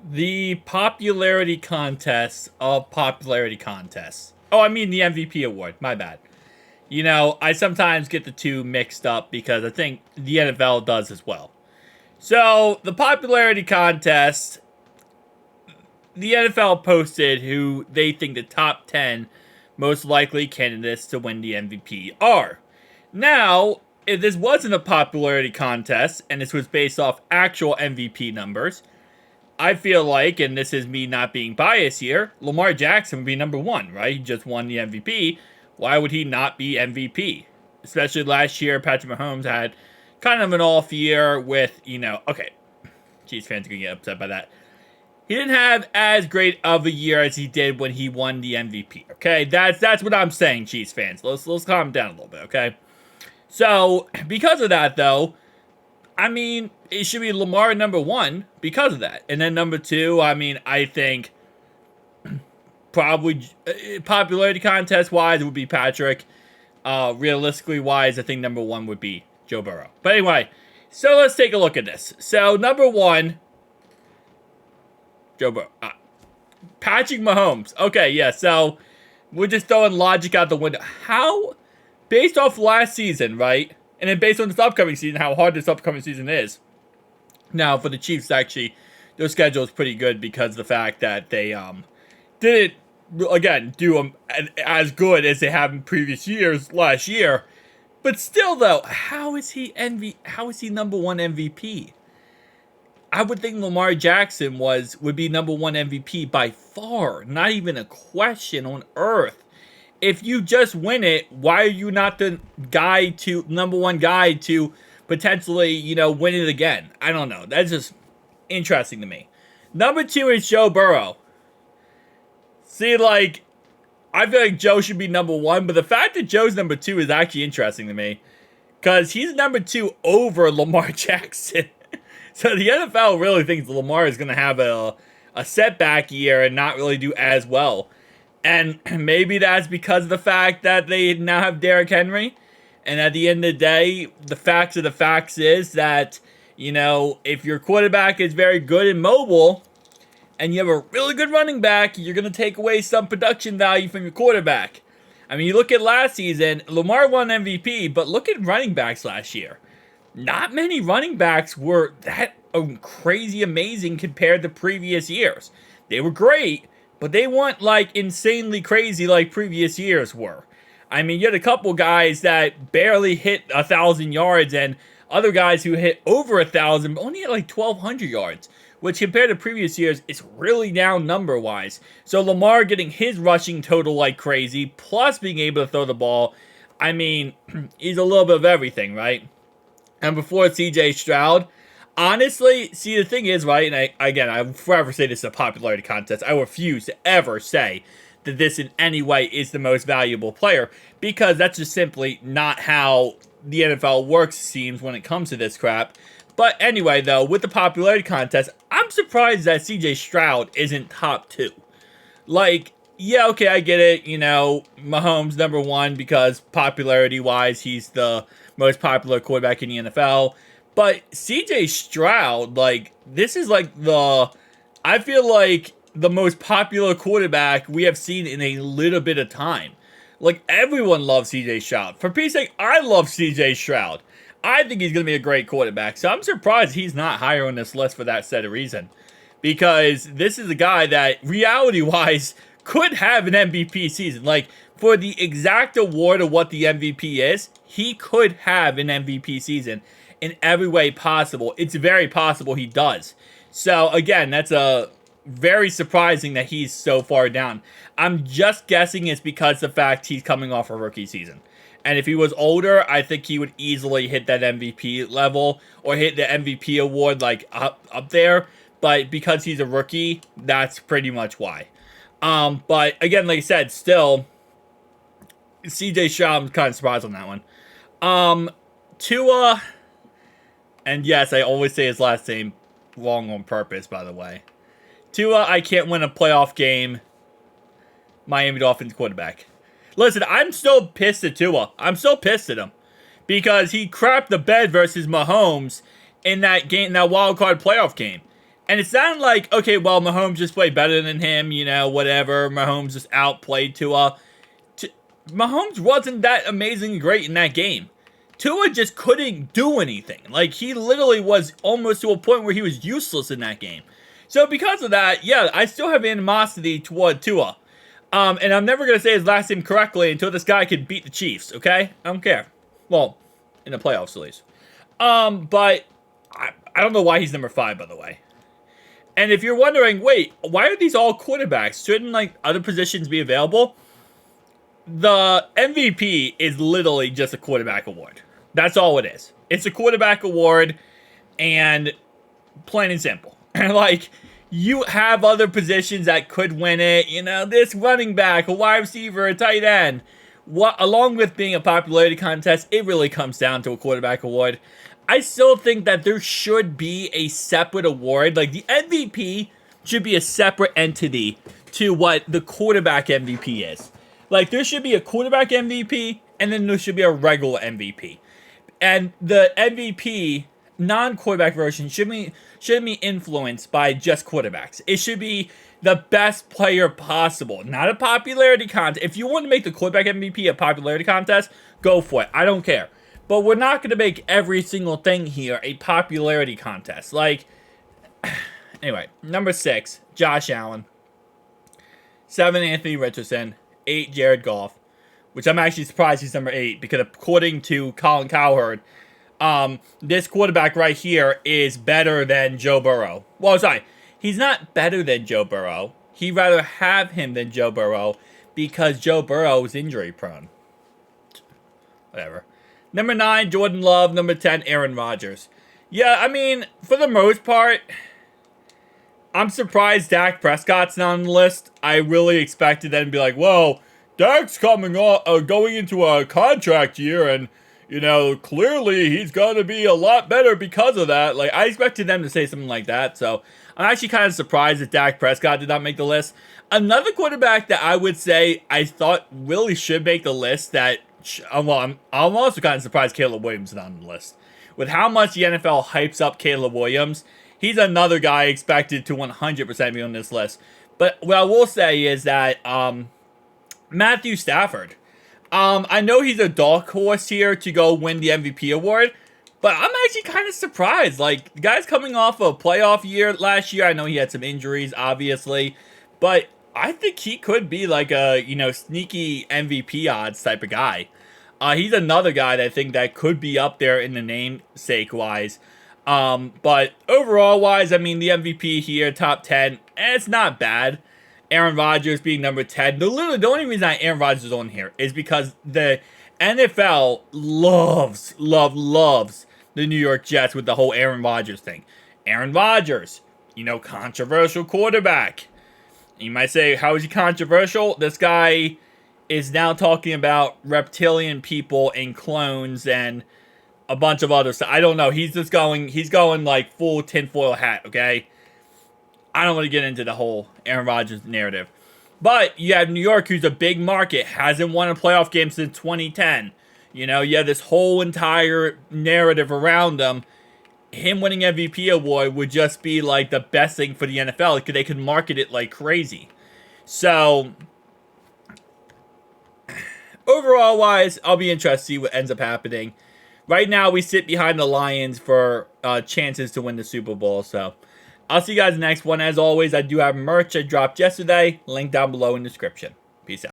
The popularity contest of popularity contests. Oh, I mean the MVP award. My bad. I sometimes get the two mixed up because I think the NFL does as well. So, the popularity contest, the NFL posted who they think the top 10 most likely candidates to win the MVP are. Now, if this wasn't a popularity contest and this was based off actual MVP numbers, I feel like, and this is me not being biased here, Lamar Jackson would be number one, right? He just won the MVP. Why would he not be MVP? Especially last year, Patrick Mahomes had kind of an off year with, okay, Chiefs fans are going to get upset by that. He didn't have as great of a year as he did when he won the MVP, okay? That's what I'm saying, Chiefs fans. Let's calm down a little bit, okay? So, because of that, though, I mean, it should be Lamar number one because of that. And then number two, I mean, I think probably popularity contest wise, it would be Patrick. Realistically wise, I think number one would be Joe Burrow. But anyway, so let's take a look at this. So, number one, Joe Burrow. Patrick Mahomes. Okay, yeah, so we're just throwing logic out the window. How, based off last season, right? And then based on this upcoming season, how hard this upcoming season is. Now, for the Chiefs, actually, their schedule is pretty good because of the fact that they didn't, again, do as good as they have in previous years last year. But still, though, how is he number one MVP? I would think Lamar Jackson would be number one MVP by far. Not even a question on earth. If you just win it, why are you not the number one guy to potentially, win it again? I don't know. That's just interesting to me. Number two is Joe Burrow. See, I feel like Joe should be number one, but the fact that Joe's number two is actually interesting to me because he's number two over Lamar Jackson. So the NFL really thinks Lamar is going to have a setback year and not really do as well. And maybe that's because of the fact that they now have Derrick Henry. And at the end of the day, the facts of the facts is that, if your quarterback is very good and mobile, and you have a really good running back, you're going to take away some production value from your quarterback. I mean, you look at last season, Lamar won MVP, but look at running backs last year. Not many running backs were that crazy amazing compared to previous years. They were great, but they weren't insanely crazy like previous years were. I mean, you had a couple guys that barely hit 1,000 yards and other guys who hit over 1,000 but only hit 1,200 yards, which compared to previous years is really down number-wise. So Lamar getting his rushing total like crazy, plus being able to throw the ball, I mean, he's a little bit of everything, right? And before CJ Stroud, honestly, see, the thing is, right, and I will forever say this is a popularity contest. I refuse to ever say that this in any way is the most valuable player because that's just simply not how the NFL works, it seems, when it comes to this crap. But anyway, though, with the popularity contest, I'm surprised that CJ Stroud isn't top two. Yeah, okay, I get it. Mahomes number one because popularity-wise, he's the most popular quarterback in the NFL. But CJ Stroud, this is I feel like the most popular quarterback we have seen in a little bit of time. Everyone loves CJ Stroud. For Pete's sake, I love CJ Stroud. I think he's going to be a great quarterback. So I'm surprised he's not higher on this list for that said reason. Because this is a guy that, reality-wise, could have an MVP season. For the exact award of what the MVP is, he could have an MVP season in every way possible. It's very possible he does. So, again, that's very surprising that he's so far down. I'm just guessing it's because of the fact he's coming off a rookie season. And if he was older, I think he would easily hit that MVP level or hit the MVP award up there. But because he's a rookie, that's pretty much why. But again, like I said, still, CJ Stroud, I'm kind of surprised on that one. Tua, and yes, I always say his last name wrong on purpose, by the way. Tua, I can't win a playoff game. Miami Dolphins quarterback. Listen, I'm still pissed at Tua. I'm still pissed at him. Because he crapped the bed versus Mahomes in that game, that wild card playoff game. And it sounded like, okay, well, Mahomes just played better than him, whatever. Mahomes just outplayed Tua. Mahomes wasn't that amazingly great in that game. Tua just couldn't do anything. Like, he literally was almost to a point where he was useless in that game. So because of that, yeah, I still have animosity toward Tua. And I'm never going to say his last name correctly until this guy can beat the Chiefs, okay? I don't care. Well, in the playoffs at least. But I don't know why he's number 5, by the way. And if you're wondering, wait, why are these all quarterbacks? Shouldn't, like, other positions be available? The MVP is literally just a quarterback award. That's all it is. It's a quarterback award, and plain and simple. Like, you have other positions that could win it. This running back, a wide receiver, a tight end. Along with being a popularity contest, it really comes down to a quarterback award. I still think that there should be a separate award. Like, the MVP should be a separate entity to what the quarterback MVP is. Like, there should be a quarterback MVP, and then there should be a regular MVP. And the MVP non-quarterback version shouldn't be influenced by just quarterbacks. It should be the best player possible, not a popularity contest. If you want to make the quarterback MVP a popularity contest, go for it. I don't care. But we're not going to make every single thing here a popularity contest. Like, anyway, number 6, Josh Allen. 7, Anthony Richardson. 8, Jared Goff. Which I'm actually surprised he's number 8, because according to Colin Cowherd, this quarterback right here is better than Joe Burrow. Well, sorry, he's not better than Joe Burrow. He'd rather have him than Joe Burrow because Joe Burrow is injury prone. Whatever. Number 9, Jordan Love. Number 10, Aaron Rodgers. Yeah, I mean, for the most part, I'm surprised Dak Prescott's not on the list. I really expected them to be like, whoa, Dak's going into a contract year, and, clearly he's going to be a lot better because of that. Like, I expected them to say something like that, so I'm actually kind of surprised that Dak Prescott did not make the list. Another quarterback that I would say I thought really should make the list that, I'm also kind of surprised Caleb Williams is not on the list. With how much the NFL hypes up Caleb Williams, he's another guy expected to 100% be on this list. But what I will say is that Matthew Stafford, I know he's a dark horse here to go win the MVP award, but I'm actually kind of surprised. Like, the guy's coming off a playoff year last year. I know he had some injuries, obviously, but I think he could be like a, sneaky MVP odds type of guy. He's another guy that I think that could be up there in the namesake-wise. But overall-wise, I mean, the MVP here, top 10, it's not bad. Aaron Rodgers being number 10. The only reason Aaron Rodgers is on here is because the NFL loves the New York Jets with the whole Aaron Rodgers thing. Aaron Rodgers, controversial quarterback. You might say, how is he controversial? This guy is now talking about reptilian people and clones and a bunch of other stuff. I don't know. He's going like full tinfoil hat, okay? I don't want to get into the whole Aaron Rodgers narrative. But you have New York, who's a big market, hasn't won a playoff game since 2010. You have this whole entire narrative around them. Him winning MVP award would just be like the best thing for the NFL because they could market it like crazy. So, overall wise, I'll be interested to see what ends up happening. Right now, we sit behind the Lions for chances to win the Super Bowl. So, I'll see you guys next one. As always, I do have merch I dropped yesterday. Link down below in the description. Peace out.